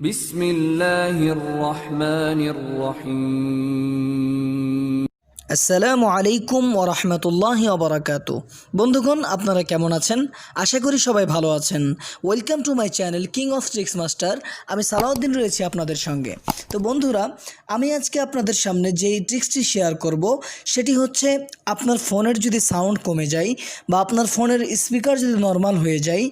বিসমিল্লাহির রহমানির রহিম। আসসালামু আলাইকুম ওয়া রাহমাতুল্লাহি ওয়া বারাকাতুহু। বন্ধুগণ, আপনারা কেমন আছেন? আশা করি সবাই ভালো আছেন। Welcome to my channel king of tricks master. আমি সালাউদ্দিন রয়েছি আপনাদের সঙ্গে। তো বন্ধুরা, আমি আজকে আপনাদের সামনে যেই ট্রিক্সটি শেয়ার করব সেটি হচ্ছে, আপনার ফোনের যদি সাউন্ড কমে যায় বা আপনার ফোনের স্পিকার যদি নর্মাল হয়ে যায়,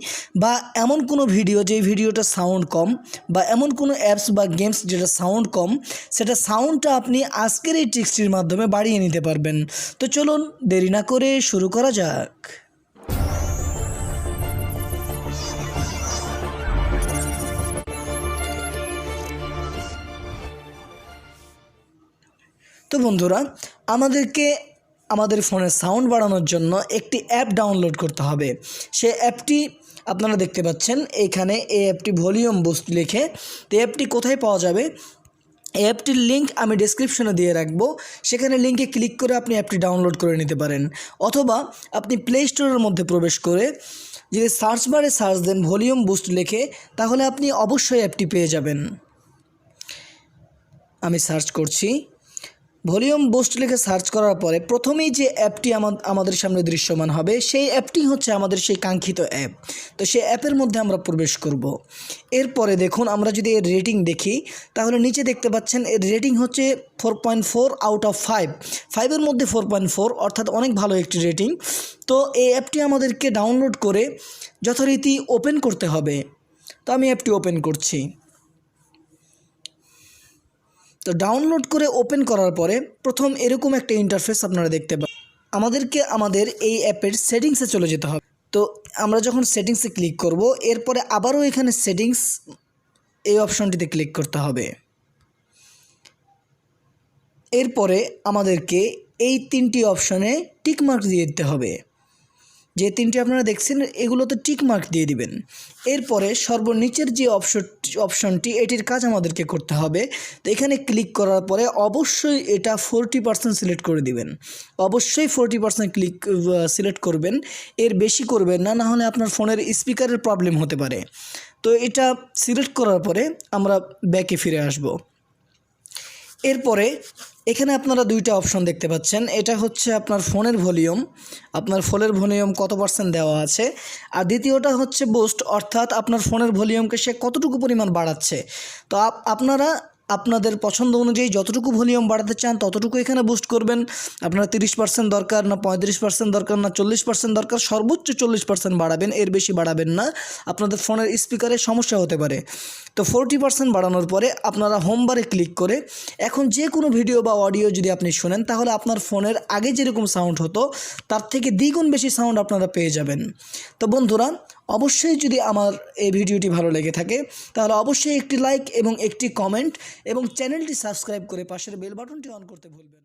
বা এমন কোনো ভিডিও যেই ভিডিওটা সাউন্ড কম, বা এমন কোনো অ্যাপস বা গেমস যেটা সাউন্ড কম, সেটা সাউন্ডটা আপনি আজকের এই ট্রিক্সটির মাধ্যমে বাড়িয়ে নিতে পারবেন। তো চলুন দেরি না করে শুরু করা যাক। তো বন্ধুরা, আমাদেরকে আমাদের ফোনের সাউন্ড বাড়ানোর জন্য একটি অ্যাপ ডাউনলোড করতে হবে। সেই অ্যাপটি আপনারা দেখতে পাচ্ছেন এইখানে, এই অ্যাপটি ভলিউম বুস্ট লিখে। তো অ্যাপটি কোথায় পাওয়া যাবে? এই অ্যাপটির লিঙ্ক আমি ডেসক্রিপশনে দিয়ে রাখবো। সেখানে লিঙ্কে ক্লিক করে আপনি অ্যাপটি ডাউনলোড করে নিতে পারেন, অথবা আপনি প্লে স্টোরের মধ্যে প্রবেশ করে যদি সার্চ বারে সার্চ দেন ভলিউম বুস্ট লিখে, তাহলে আপনি অবশ্যই অ্যাপটি পেয়ে যাবেন। আমি সার্চ করছি, ভলিউম বুস্ট লিখে সার্চ করার পরে প্রথমেই যে অ্যাপটি আমাদের সামনে দৃশ্যমান হবে, সেই অ্যাপটি হচ্ছে আমাদের সেই কাঙ্ক্ষিত অ্যাপ। তো সেই অ্যাপের মধ্যে আমরা প্রবেশ করব। এরপরে দেখুন, আমরা যদি এর রেটিং দেখি, তাহলে নিচে দেখতে পাচ্ছেন এর রেটিং হচ্ছে 4.4 আউট অফ 5। 5-এর মধ্যে 4.4, অর্থাৎ অনেক ভালো একটি রেটিং। তো এই অ্যাপটি আমাদেরকে ডাউনলোড করে যথারীতি ওপেন করতে হবে। তো আমি অ্যাপটি ওপেন করছি। তো ডাউনলোড করে ওপেন করার পরে প্রথম এরকম একটা ইন্টারফেস আপনারা দেখতে পাবেন। আমাদেরকে আমাদের এই অ্যাপের সেটিংসে চলে যেতে হবে। তো আমরা যখন সেটিংসে ক্লিক করব, এরপরে আবারও এখানে সেটিংস এই অপশনটিতে ক্লিক করতে হবে। এরপরে আমাদেরকে এই 3টি অপশনে টিক মার্ক দিয়ে দিতে হবে। যে 3টি আপনারা দেখছেন, এগুলোতে টিক মার্ক দিয়ে দিবেন। এরপরে সর্বনিচের যে অপশনটি, এটির কাজ আমাদেরকে করতে হবে। তো এখানে ক্লিক করার পরে অবশ্যই এটা 40% সিলেক্ট করে দিবেন। অবশ্যই 40% সিলেক্ট করবেন, এর বেশি করবেন না, নাহলে আপনার ফোনের স্পিকারের প্রবলেম হতে পারে। তো এটা সিলেক্ট করার পরে আমরা ব্যাকে ফিরে আসব। এরপরে এখানে আপনারা 2টা অপশন দেখতে পাচ্ছেন। এটা হচ্ছে আপনার ফোনের ভলিউম, আপনার ফোনের ভলিউম কত % দেওয়া আছে, আর দ্বিতীয়টা হচ্ছে বুস্ট, অর্থাৎ আপনার ফোনের ভলিউমকে সে কতটুকু পরিমাণ বাড়াচ্ছে। তো আপনারা আপনাদের পছন্দ অনুযায়ী যতটুকু ভলিউম বাড়াতে চান ততটুকু এখানে বুস্ট করবেন। আপনার 30% দরকার, না 35% দরকার, না 40% দরকার, সর্বোচ্চ 40% বাড়াবেন, এর বেশি বাড়াবেন না, আপনাদের ফোনের স্পিকারে সমস্যা হতে পারে। তো 40% বাড়ানোর পরে আপনারা হোম বারে ক্লিক করে এখন যে কোনো ভিডিও বা অডিও যদি আপনি শোনেন, তাহলে আপনার ফোনের আগে যেরকম সাউন্ড হতো তার থেকে দ্বিগুণ বেশি সাউন্ড আপনারা পেয়ে যাবেন। তো বন্ধুরা, অবশ্যই যদি আমার এই ভিডিওটি ভালো লেগে থাকে, তাহলে অবশ্যই একটি লাইক এবং একটি কমেন্ট এবং চ্যানেলটি সাবস্ক্রাইব করে পাশের বেল বাটনটি অন করতে ভুলবেন না।